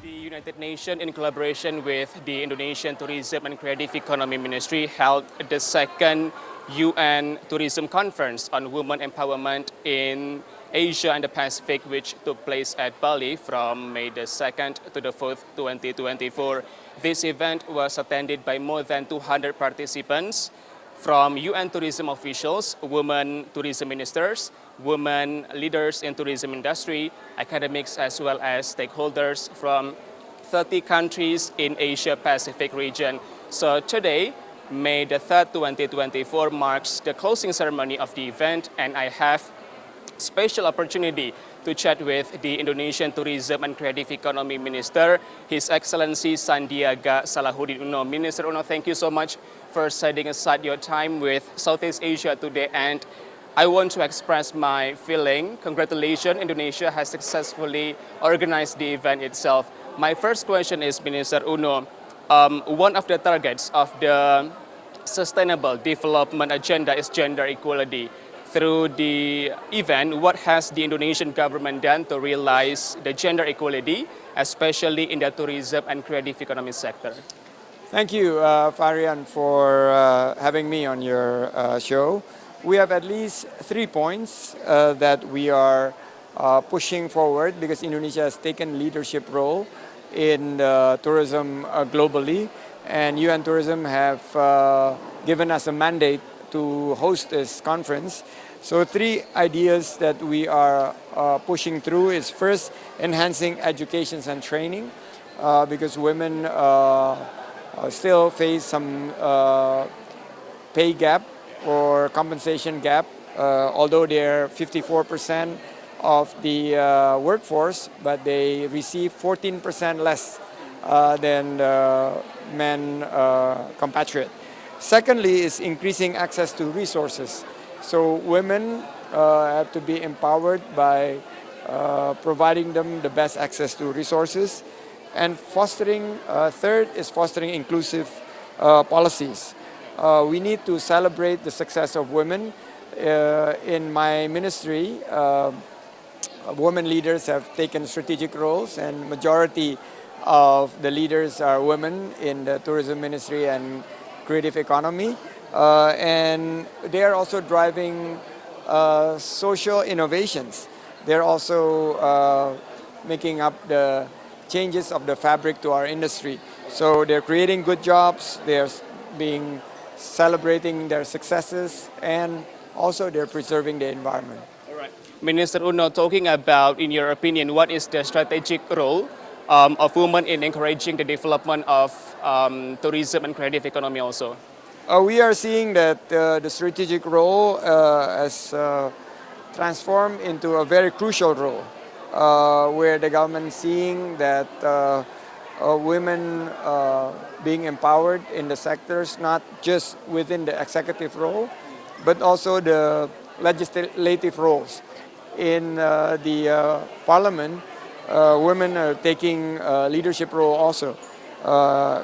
The United Nations, in collaboration with the Indonesian Tourism and Creative Economy Ministry, held the second UN Tourism Conference on Women Empowerment in Asia and the Pacific, which took place at Bali from May the 2nd to the 4th, 2024. This event was attended by more than 200 participants from UN tourism officials, women tourism ministers, women leaders in tourism industry, academics, as well as stakeholders from 30 countries in Asia Pacific region. So today, May the 3rd, 2024 marks the closing ceremony of the event, and I have special opportunity to chat with the Indonesian Tourism and Creative Economy Minister, His Excellency Sandiaga Salahuddin Uno. Minister Uno, thank you so much for setting aside your time with Southeast Asia today, and I want to express my feeling. Congratulations, Indonesia has successfully organized the event itself. My first question is, Minister Uno, one of the targets of the Sustainable Development Agenda is gender equality. Through the event, what has the Indonesian government done to realize the gender equality, especially in the tourism and creative economy sector? Thank you, Farian, for having me on your show. We have at least 3 points that we are pushing forward because Indonesia has taken leadership role in tourism globally, and UN Tourism have given us a mandate to host this conference. So 3 ideas that we are pushing through is first, enhancing education and training because women still face some pay gap or compensation gap, although they're 54% of the workforce, but they receive 14% less than men compatriot. Secondly is increasing access to resources. So women have to be empowered by providing them the best access to resources. And fostering, third is fostering inclusive policies. We need to celebrate the success of women. In my ministry, women leaders have taken strategic roles, and majority of the leaders are women in the tourism ministry and creative economy. And they are also driving social innovations. They're also making up the changes of the fabric to our industry. So they're creating good jobs, they're celebrating their successes, and also they're preserving the environment. All right. Minister Uno, talking about, in your opinion, what is the strategic role of women in encouraging the development of tourism and creative economy also? We are seeing that the strategic role has transformed into a very crucial role, where the government is seeing that women being empowered in the sectors, not just within the executive role, but also the legislative roles. In the parliament, women are taking a leadership role also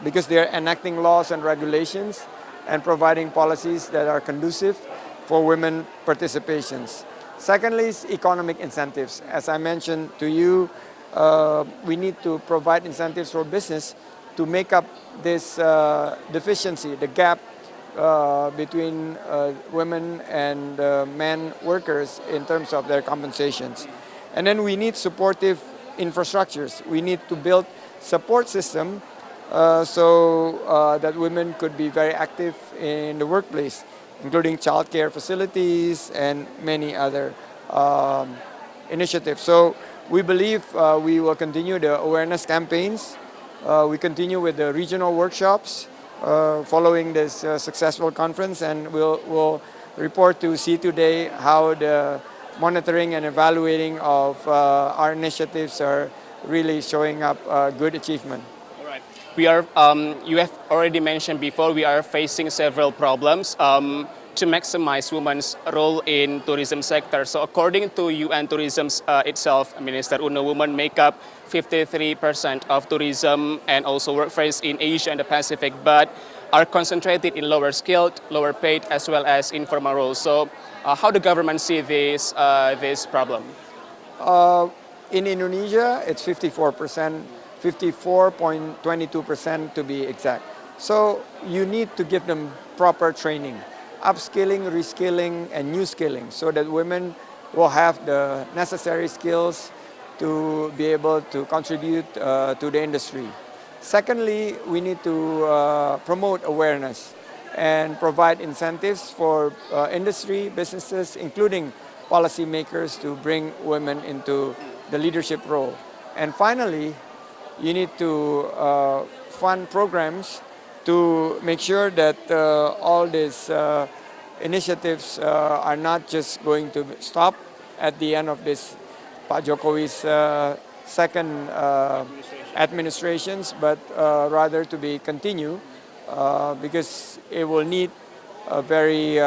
because they're enacting laws and regulations and providing policies that are conducive for women participations. Secondly is economic incentives. As I mentioned to you, we need to provide incentives for business to make up this deficiency, the gap between women and men workers in terms of their compensations. And then we need supportive infrastructures. We need to build support system so that women could be very active in the workplace, including childcare facilities and many other initiatives. So we believe we will continue the awareness campaigns. We continue with the regional workshops following this successful conference, and we'll report to See Today how the monitoring and evaluating of our initiatives are really showing up good achievement. All right. We are, you have already mentioned before, we are facing several problems to maximize women's role in tourism sector. So according to UN Tourism itself, Minister Uno, women make up 53% of tourism and also workforce in Asia and the Pacific, but are concentrated in lower skilled, lower paid, as well as informal roles. So how the government see this problem? In Indonesia, it's 54% 54.22% to be exact. So you need to give them proper training, upskilling, reskilling, and new skilling so that women will have the necessary skills to be able to contribute to the industry. Secondly, we need to promote awareness and provide incentives for industry, businesses, including policymakers to bring women into the leadership role. And finally, you need to fund programs to make sure that all these initiatives are not just going to stop at the end of this Pak Jokowi's second administrations, but rather to be continue because it will need a very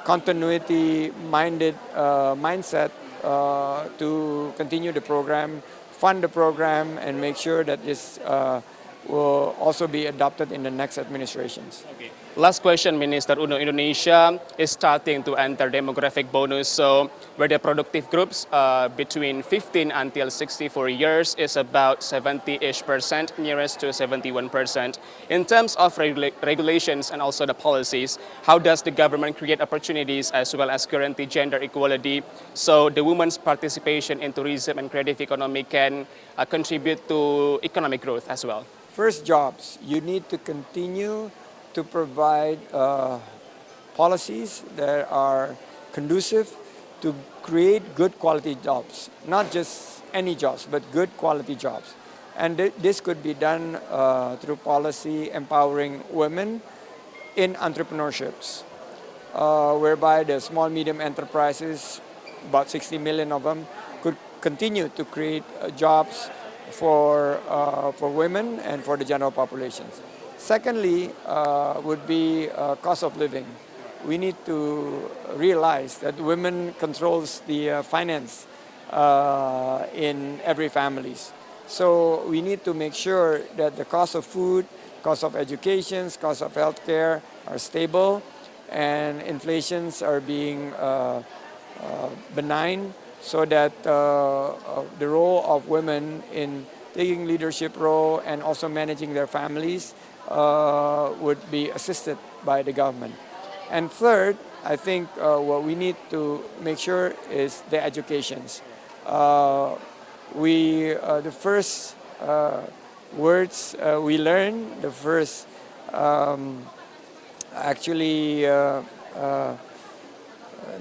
continuity-minded mindset to continue the program, fund the program, and make sure that this will also be adopted in the next administrations. Okay. Last question, Minister Uno. Indonesia is starting to enter demographic bonus, so where the productive groups between 15 until 64 years is about 70-ish%, nearest to 71%. In terms of regulations and also the policies, how does the government create opportunities as well as guarantee gender equality so the women's participation in tourism and creative economy can contribute to economic growth as well? First, jobs. You need to continue to provide policies that are conducive to create good quality jobs, not just any jobs, but good quality jobs. And this could be done through policy empowering women in entrepreneurships, whereby the small, medium enterprises, about 60 million of them, could continue to create jobs for women and for the general populations. Secondly, would be cost of living. We need to realize that women controls the finance in every families. So we need to make sure that the cost of food, cost of education, cost of healthcare are stable, and inflations are being benign, so that the role of women in taking leadership role and also managing their families would be assisted by the government. And third, I think what we need to make sure is the educations. The first words we learn, the first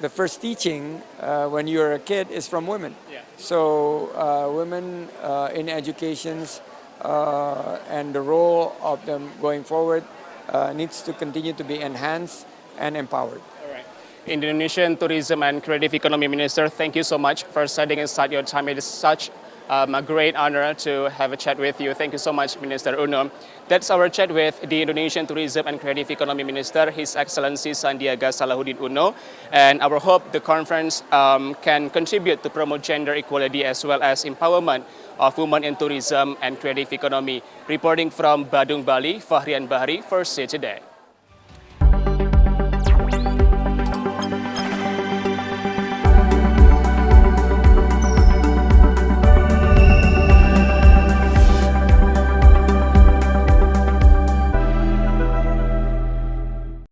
the first teaching when you're a kid is from women. Yeah. So women in educations and the role of them going forward needs to continue to be enhanced and empowered. All right. Indonesian Tourism and Creative Economy Minister, thank you so much for setting aside your time. It is such a great honor to have a chat with you. Thank you so much, Minister Uno. That's our chat with the Indonesian Tourism and Creative Economy Minister, His Excellency Sandiaga Salahuddin Uno. And our hope the conference can contribute to promote gender equality as well as empowerment of women in tourism and creative economy. Reporting from Badung, Bali, Fahrian Bahri for See Today.